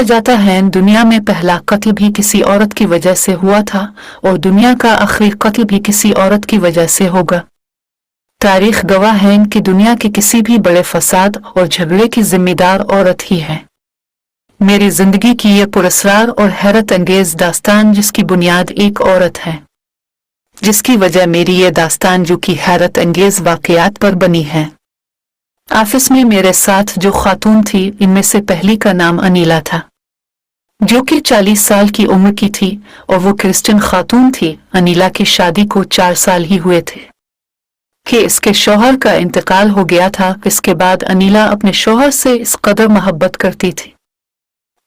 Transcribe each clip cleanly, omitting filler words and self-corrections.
जाता है दुनिया में पहला कत्ल भी किसी औरत की वजह से हुआ था और दुनिया का आखिरी कत्ल भी किसी औरत की वजह से होगा। तारीख गवाह है कि दुनिया के किसी भी बड़े फसाद और झगड़े की जिम्मेदार औरत ही है। मेरी जिंदगी की ये पुरस्कार और हैरत अंगेज दास्तान जिसकी बुनियाद एक औरत है, जिसकी वजह मेरी ये दास्तान जो कि हैरत अंगेज वाकयात पर बनी है। ऑफिस में मेरे साथ जो खातून थी इनमें से पहली का नाम अनीला था, जो कि 40 साल की उम्र की थी और वो क्रिश्चियन खातून थी। अनीला की शादी को 4 साल ही हुए थे कि इसके शौहर का इंतकाल हो गया था। इसके बाद अनीला अपने शौहर से इस कदर मोहब्बत करती थी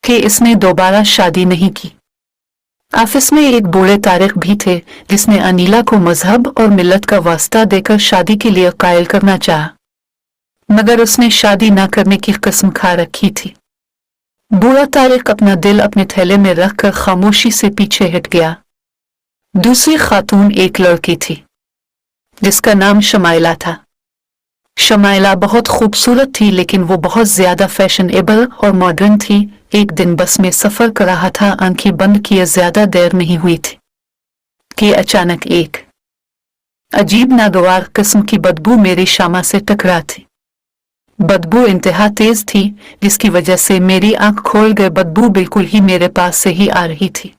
कि इसने दोबारा शादी नहीं की। ऑफिस में एक बूढ़े तारिक भी थे जिसने अनीला को मजहब और मिल्लत का वास्ता देकर शादी के लिए कायल करना चाहा, मगर उसने शादी न करने की कसम खा रखी थी। बूढ़ा तारिक अपना दिल अपने थैले में रखकर खामोशी से पीछे हट गया। दूसरी खातून एक लड़की थी जिसका नाम शमाइला था। शमाइला बहुत खूबसूरत थी, लेकिन वो बहुत ज्यादा फैशनेबल और मॉडर्न थी। एक दिन बस में सफर कर रहा था, आंखें बंद किए ज्यादा देर नहीं हुई थी कि अचानक एक अजीब नागवार किस्म की बदबू मेरी शामा से टकरा थी। बदबू इंतहा तेज थी जिसकी वजह से मेरी आंख खोल गए। बदबू बिल्कुल ही मेरे पास से ही आ रही थी।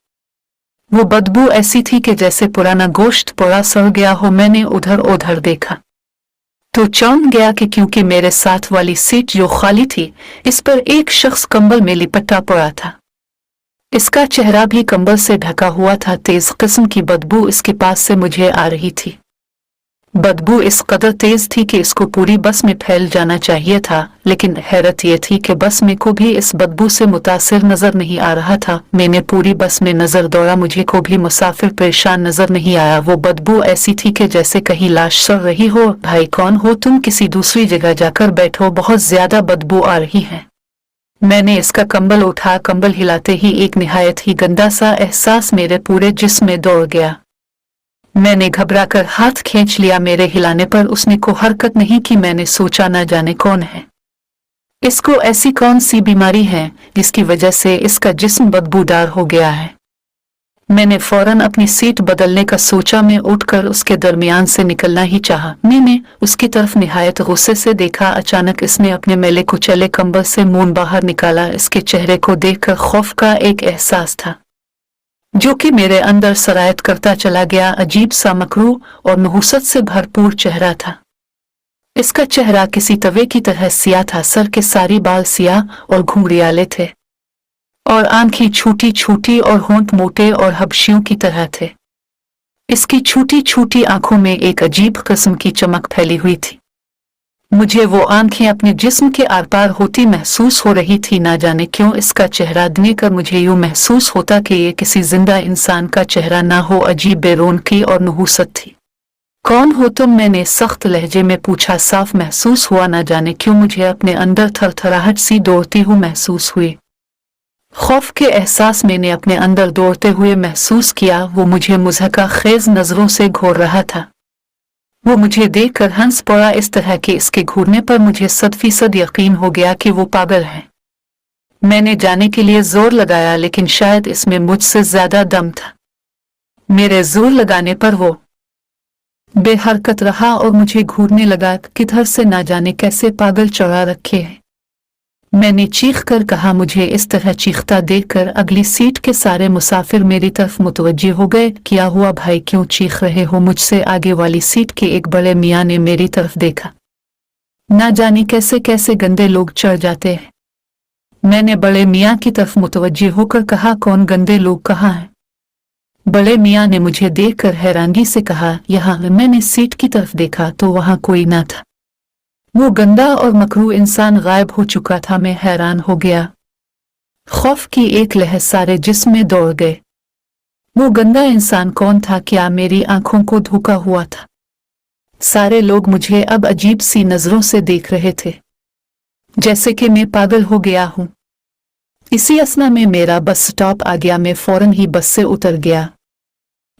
वो बदबू ऐसी थी कि जैसे पुराना गोश्त पूरा सड़ गया हो। मैंने उधर उधर देखा तो चौंक गया कि क्योंकि मेरे साथ वाली सीट जो खाली थी इस पर एक शख्स कंबल में लिपटा पड़ा था। इसका चेहरा भी कंबल से ढका हुआ था। तेज किस्म की बदबू इसके पास से मुझे आ रही थी। बदबू इस कदर तेज थी कि इसको पूरी बस में फैल जाना चाहिए था, लेकिन हैरत यह थी कि बस में को भी इस बदबू से मुतासिर नजर नहीं आ रहा था। मैंने पूरी बस में नजर दौड़ा, मुझे को भी मुसाफिर परेशान नजर नहीं आया। वो बदबू ऐसी थी कि जैसे कहीं लाश सड़ रही हो। भाई कौन हो तुम, किसी दूसरी जगह जाकर बैठो, बहुत ज्यादा बदबू आ रही है। मैंने इसका कंबल उठा। कंबल हिलाते ही एक निहायत ही गंदा सा एहसास मेरे पूरे जिस्म में दौड़ गया। मैंने घबराकर हाथ खींच लिया। मेरे हिलाने पर उसने को हरकत नहीं की। मैंने सोचा न जाने कौन है, इसको ऐसी कौन सी बीमारी है जिसकी वजह से इसका जिस्म बदबूदार हो गया है। मैंने फौरन अपनी सीट बदलने का सोचा। मैं उठकर उसके दरमियान से निकलना ही चाहा। मैंने उसकी तरफ निहायत गुस्से से देखा। अचानक इसने अपने मैले कुचले कंबल से मुंह बाहर निकाला। इसके चेहरे को देखकर खौफ का एक एहसास था जो कि मेरे अंदर सरायत करता चला गया। अजीब सा मकरू और नहुसत से भरपूर चेहरा था। इसका चेहरा किसी तवे की तरह सिया था। सर के सारी बाल सिया और घुंघरियाले थे और आंखें छोटी छोटी और होंठ मोटे और हबशियों की तरह थे। इसकी छोटी छोटी आंखों में एक अजीब किस्म की चमक फैली हुई थी। मुझे वो आंखें अपने जिस्म के आर पार होती महसूस हो रही थी। ना जाने क्यों इसका चेहरा देखकर मुझे यूं महसूस होता कि ये किसी जिंदा इंसान का चेहरा ना हो। अजीब बेरौनकी और नहुसत थी। कौन हो तुम, मैंने सख्त लहजे में पूछा। साफ महसूस हुआ ना जाने क्यों मुझे अपने अंदर थरथराहट सी दौड़ती हुई महसूस हुई। खौफ के एहसास मैंने अपने अंदर दौड़ते हुए महसूस किया। वो मुझे मुज़हका खेज नजरों से घूर रहा था। वो मुझे देखकर हंस पड़ा, इस तरह के इसके घूरने पर मुझे 100% यकीन हो गया कि वो पागल है। मैंने जाने के लिए जोर लगाया, लेकिन शायद इसमें मुझसे ज्यादा दम था। मेरे जोर लगाने पर वो बेहरकत रहा और मुझे घूरने लगा। किधर से ना जाने कैसे पागल चढ़ा रखे हैं। मैंने चीख कर कहा। मुझे इस तरह चीखता देखकर अगली सीट के सारे मुसाफिर मेरी तरफ मुतवज्जे हो गए। क्या हुआ भाई, क्यों चीख रहे हो? मुझसे आगे वाली सीट के एक बड़े मियाँ ने मेरी तरफ देखा। ना जाने कैसे कैसे गंदे लोग चढ़ जाते हैं। मैंने बड़े मियाँ की तरफ मुतवज्जे होकर कहा, कौन गंदे लोग, कहाँ हैं? बड़े मियाँ ने मुझे देखकर हैरानगी से कहा, यहाँ। मैंने सीट की तरफ देखा तो वहाँ कोई ना था। वो गंदा और मकरू इंसान गायब हो चुका था। मैं हैरान हो गया। खौफ की एक लहर सारे जिस्म में दौड़ गए। वो गंदा इंसान कौन था? क्या मेरी आंखों को धोखा हुआ था? सारे लोग मुझे अब अजीब सी नजरों से देख रहे थे, जैसे कि मैं पागल हो गया हूं। इसी असना में मेरा बस स्टॉप आ गया। मैं फौरन ही बस से उतर गया।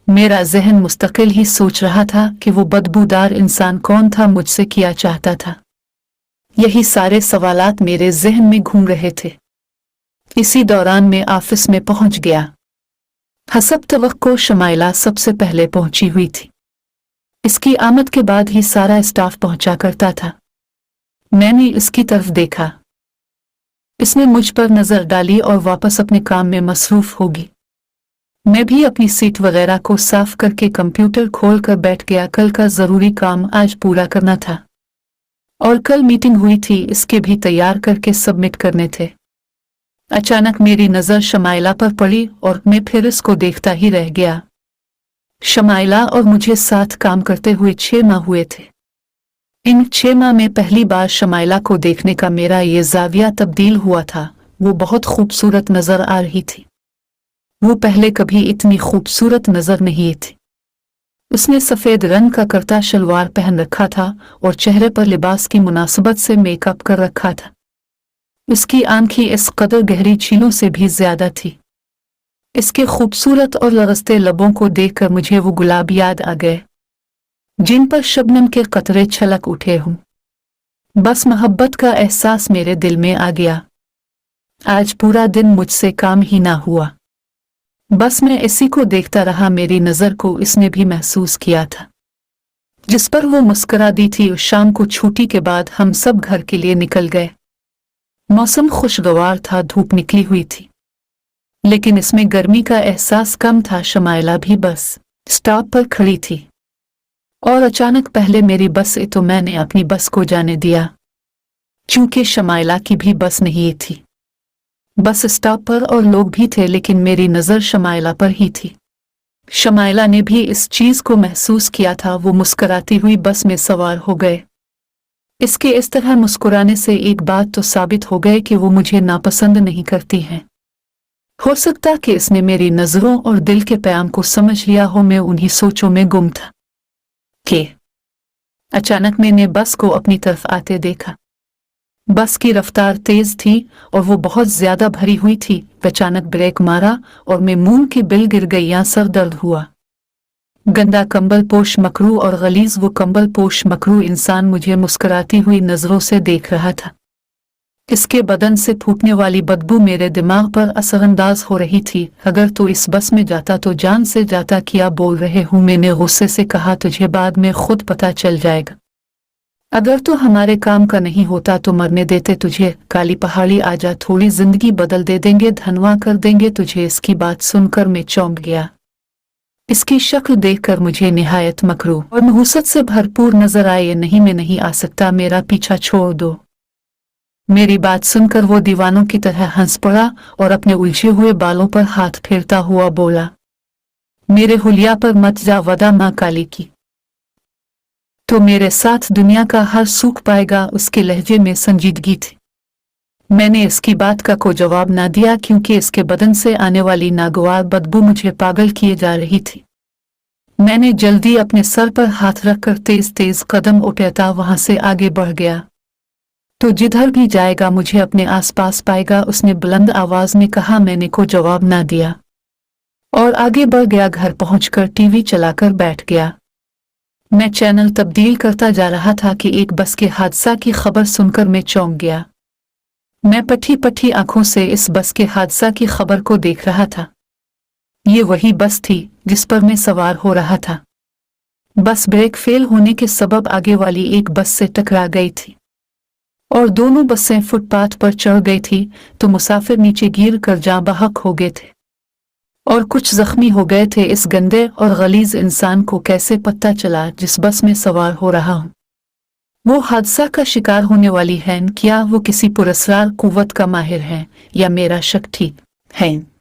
मेरा जहन मुस्तकिल ही सोच रहा था कि वो बदबूदार इंसान कौन था, मुझसे क्या चाहता था। यही सारे सवालात मेरे जहन में घूम रहे थे। इसी दौरान मैं ऑफिस में पहुंच गया। हसब तवक्को शमाइला सबसे पहले पहुंची हुई थी। इसकी आमद के बाद ही सारा स्टाफ पहुंचा करता था। मैंने इसकी तरफ देखा। इसने मुझ पर नजर डाली और वापस अपने काम में मसरूफ होगी। मैं भी अपनी सीट वगैरह को साफ करके कंप्यूटर खोल कर बैठ गया। कल का जरूरी काम आज पूरा करना था और कल मीटिंग हुई थी, इसके भी तैयार करके सबमिट करने थे। अचानक मेरी नजर शमाइला पर पड़ी और मैं फिर इसको देखता ही रह गया। शमाइला और मुझे साथ काम करते हुए 6 माह हुए थे। इन 6 माह में पहली बार शमाइला को देखने का मेरा ये जाविया तब्दील हुआ था। वो बहुत खूबसूरत नजर आ रही थी। वो पहले कभी इतनी खूबसूरत नजर नहीं थी। उसने सफेद रंग का कुर्ता शलवार पहन रखा था और चेहरे पर लिबास की मुनासबत से मेकअप कर रखा था। उसकी आंखें इस कदर गहरी झीलों से भी ज्यादा थी। इसके खूबसूरत और लरसते लबों को देखकर मुझे वो गुलाब याद आ गए जिन पर शबनम के कतरे छलक उठे हों। बस मोहब्बत का एहसास मेरे दिल में आ गया। आज पूरा दिन मुझसे काम ही ना हुआ। बस मैं इसी को देखता रहा। मेरी नजर को इसने भी महसूस किया था। जिस पर वो मुस्कुरा दी थी। उस शाम को छुट्टी के बाद हम सब घर के लिए निकल गए। मौसम खुशगवार था, धूप निकली हुई थी, लेकिन इसमें गर्मी का एहसास कम था। शमाइला भी बस स्टॉप पर खड़ी थी और अचानक पहले मेरी बस तो मैंने अपनी बस को जाने दिया। चूंकि शमाइला की भी बस नहीं थी। बस स्टॉप पर और लोग भी थे, लेकिन मेरी नजर शमाइला पर ही थी। शमाइला ने भी इस चीज को महसूस किया था। वो मुस्कुराती हुई बस में सवार हो गए। इसके इस तरह मुस्कुराने से एक बात तो साबित हो गई कि वो मुझे नापसंद नहीं करती हैं। हो सकता कि इसने मेरी नजरों और दिल के प्याम को समझ लिया हो। मैं उन्हीं सोचों में गुम था कि अचानक मैंने बस को अपनी तरफ आते देखा। बस की रफ्तार तेज थी और वो बहुत ज्यादा भरी हुई थी। अचानक ब्रेक मारा और मैं मुंह की बिल गिर गई। या सर दर्द हुआ। गंदा कंबल पोश मकरू और गलीज वो कंबल पोश मकरू इंसान मुझे मुस्कुराती हुई नजरों से देख रहा था। इसके बदन से फूटने वाली बदबू मेरे दिमाग पर असरअंदाज हो रही थी। अगर तो इस बस में जाता तो जान से जाता। क्या बोल रहे हूँ? मैंने गुस्से से कहा। तुझे बाद में खुद पता चल जाएगा। अगर तो हमारे काम का नहीं होता तो मरने देते तुझे। काली पहाड़ी आ जा, थोड़ी जिंदगी बदल दे देंगे, धनवा कर देंगे तुझे। इसकी बात सुनकर मैं चौंक गया। इसकी शक्ल देखकर मुझे निहायत मकरू और नहुसत से भरपूर नजर आए। नहीं, मैं नहीं आ सकता, मेरा पीछा छोड़ दो। मेरी बात सुनकर वो दीवानों की तरह हंस पड़ा और अपने उलझे हुए बालों पर हाथ फेरता हुआ बोला, मेरे हुलिया पर मत जा वदा माँ काली की, तो मेरे साथ दुनिया का हर सुख पाएगा। उसके लहजे में संजीदगी थी। मैंने इसकी बात का कोई जवाब ना दिया, क्योंकि इसके बदन से आने वाली नागवार बदबू मुझे पागल किए जा रही थी। मैंने जल्दी अपने सर पर हाथ रखकर तेज तेज कदम उठाता वहां से आगे बढ़ गया। तो जिधर भी जाएगा मुझे अपने आसपास पाएगा, उसने बुलंद आवाज में कहा। मैंने को जवाब ना दिया और आगे बढ़ गया। घर पहुंचकर टीवी चलाकर बैठ गया। मैं चैनल तब्दील करता जा रहा था कि एक बस के हादसा की खबर सुनकर मैं चौंक गया। मैं पठी पठी आंखों से इस बस के हादसा की खबर को देख रहा था। ये वही बस थी जिस पर मैं सवार हो रहा था। बस ब्रेक फेल होने के सबब आगे वाली एक बस से टकरा गई थी और दोनों बसें फुटपाथ पर चढ़ गई थी, तो मुसाफिर नीचे गिर कर जाँ बहक हो गए थे और कुछ जख्मी हो गए थे। इस गंदे और गलीज इंसान को कैसे पता चला जिस बस में सवार हो रहा हूँ वो हादसा का शिकार होने वाली है? क्या वो किसी पुरस्कार कुव्वत का माहिर है या मेरा शक ठीक है?